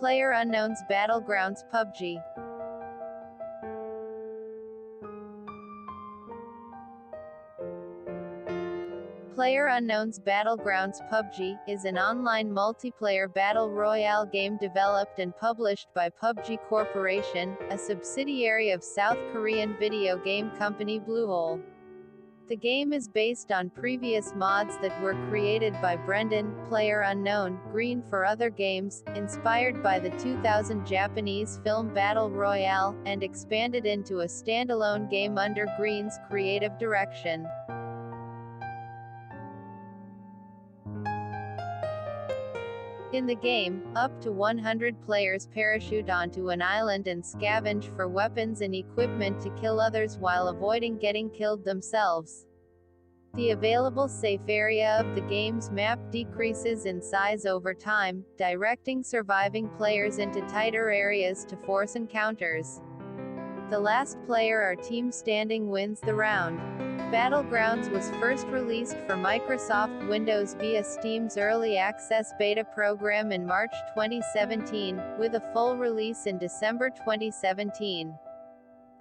PlayerUnknown's Battlegrounds PUBG. PlayerUnknown's Battlegrounds PUBG is an online multiplayer battle royale game developed and published by PUBG Corporation, a subsidiary of South Korean video game company Bluehole. The game is based on previous mods that were created by Brendan, PlayerUnknown, Greene for other games, inspired by the 2000 Japanese film Battle Royale, and expanded into a standalone game under Greene's creative direction. In the game, up to 100 players parachute onto an island and scavenge for weapons and equipment to kill others while avoiding getting killed themselves. The available safe area of the game's map decreases in size over time, directing surviving players into tighter areas to force encounters. The last player or team standing wins the round. Battlegrounds was first released for Microsoft Windows via Steam's Early Access Beta program in March 2017, with a full release in December 2017.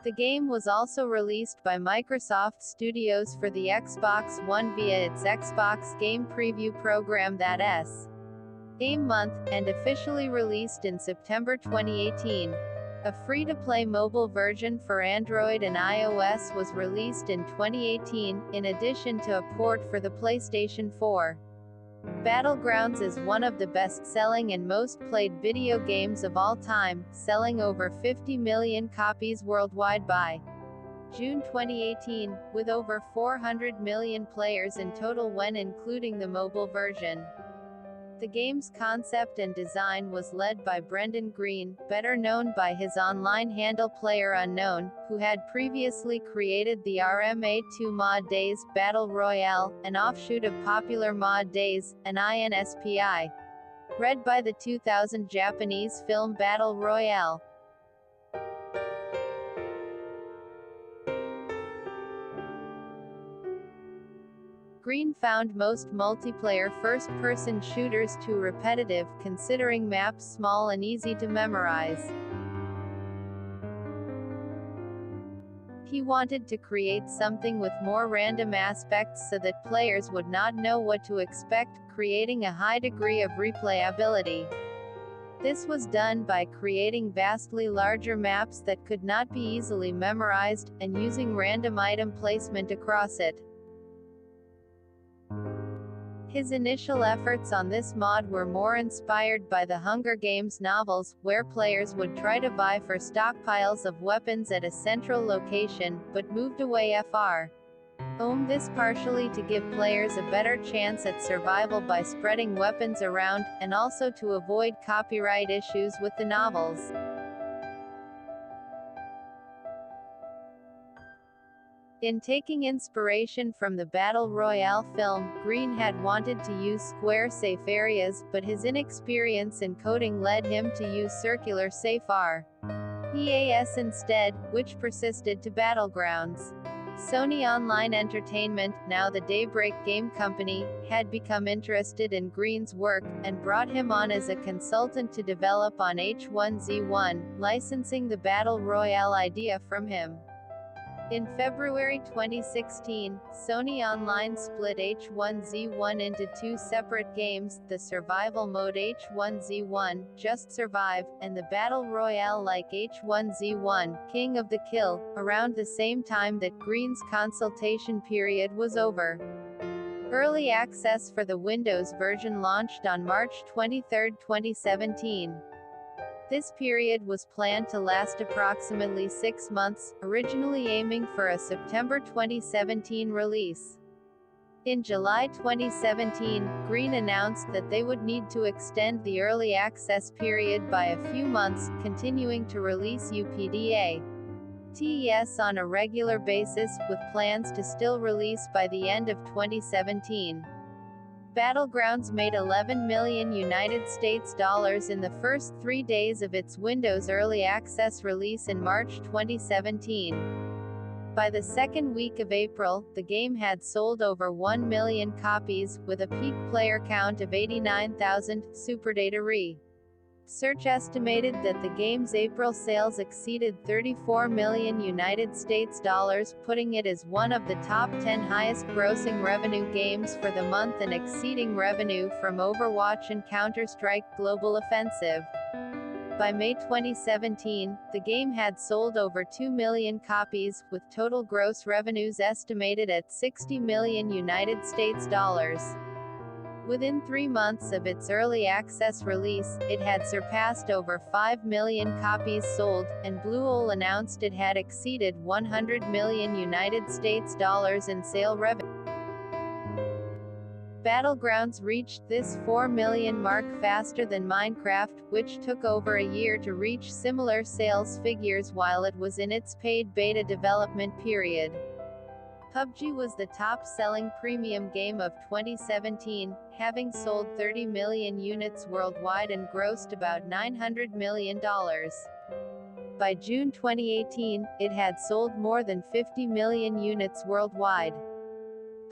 The game was also released by Microsoft Studios for the Xbox One via its Xbox Game Preview program that same month, and officially released in September 2018. A free-to-play mobile version for Android and iOS was released in 2018, in addition to a port for the PlayStation 4. Battlegrounds is one of the best-selling and most-played video games of all time, selling over 50 million copies worldwide by June 2018, with over 400 million players in total when including the mobile version. The game's concept and design was led by Brendan Greene, better known by his online handle PlayerUnknown, who had previously created the RMA2 Mod Days Battle Royale, an offshoot of popular Mod Days, an INSPI. Read by the 2000 Japanese film Battle Royale. Greene found most multiplayer first-person shooters too repetitive, considering maps small and easy to memorize. He wanted to create something with more random aspects so that players would not know what to expect, creating a high degree of replayability. This was done by creating vastly larger maps that could not be easily memorized, and using random item placement across it. His initial efforts on this mod were more inspired by the Hunger Games novels, where players would try to vie for stockpiles of weapons at a central location, but moved away from this partially to give players a better chance at survival by spreading weapons around, and also to avoid copyright issues with the novels. In taking inspiration from the Battle Royale film, Greene had wanted to use square safe areas, but his inexperience in coding led him to use circular safe areas instead, which persisted to Battlegrounds. Sony Online Entertainment, now the Daybreak Game Company, had become interested in Greene's work, and brought him on as a consultant to develop on H1Z1, licensing the Battle Royale idea from him. In February 2016, Sony Online split H1Z1 into two separate games, the survival mode H1Z1, Just Survive, and the Battle Royale-like H1Z1, King of the Kill, around the same time that Greene's consultation period was over. Early access for the Windows version launched on March 23, 2017. This period was planned to last approximately 6 months, originally aiming for a September 2017 release. In July 2017, Greene announced that they would need to extend the early access period by a few months, continuing to release UPDA-TES on a regular basis, with plans to still release by the end of 2017. Battlegrounds made $11 million in the first 3 days of its Windows Early Access release in March 2017. By the second week of April, the game had sold over 1 million copies, with a peak player count of 89,000, Superdata Re. Search estimated that the game's April sales exceeded $34 million United States dollars, putting it as one of the top 10 highest-grossing revenue games for the month and exceeding revenue from Overwatch and Counter-Strike: Global Offensive. By May 2017, the game had sold over 2 million copies, with total gross revenues estimated at $60 million United States dollars. Within 3 months of its early access release, it had surpassed over 5 million copies sold, and Bluehole announced it had exceeded 100 million United States dollars in sale revenue. Battlegrounds reached this 4 million mark faster than Minecraft, which took over a year to reach similar sales figures while it was in its paid beta development period. PUBG was the top-selling premium game of 2017, having sold 30 million units worldwide and grossed about $900 million. By June 2018, it had sold more than 50 million units worldwide.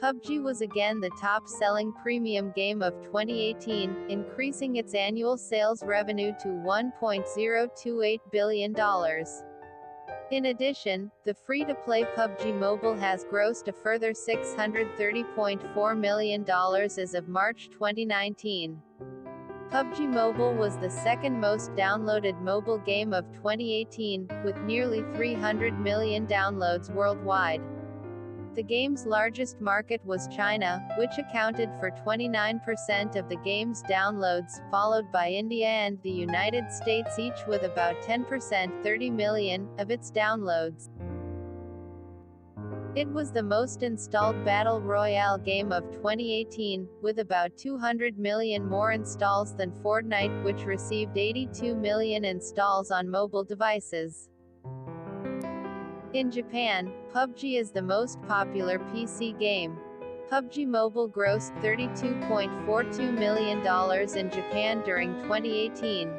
PUBG was again the top-selling premium game of 2018, increasing its annual sales revenue to $1.028 billion. In addition, the free-to-play PUBG Mobile has grossed a further $630.4 million as of March 2019. PUBG Mobile was the second most downloaded mobile game of 2018, with nearly 300 million downloads worldwide. The game's largest market was China, which accounted for 29% of the game's downloads, followed by India and the United States, each with about 10% (30 million) of its downloads. It was the most installed Battle Royale game of 2018, with about 200 million more installs than Fortnite, which received 82 million installs on mobile devices. In Japan, PUBG is the most popular PC game. PUBG Mobile grossed $32.42 million in Japan during 2018.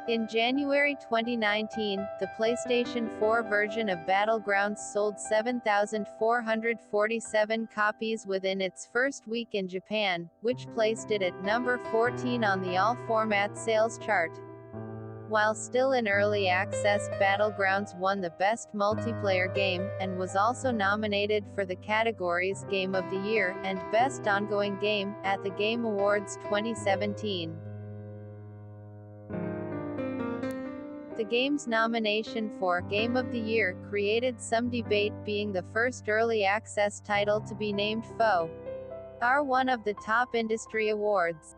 In January 2019, the PlayStation 4 version of Battlegrounds sold 7,447 copies within its first week in Japan, which placed it at number 14 on the all-format sales chart. While still in early access, Battlegrounds won the Best Multiplayer Game, and was also nominated for the categories Game of the Year and Best Ongoing Game at the Game Awards 2017. The game's nomination for Game of the Year created some debate, being the first early access title to be named FO. are one of the top industry awards.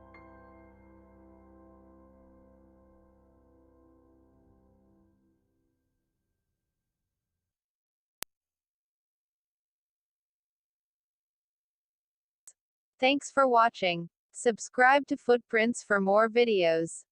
Thanks for watching. Subscribe to Footprints for more videos.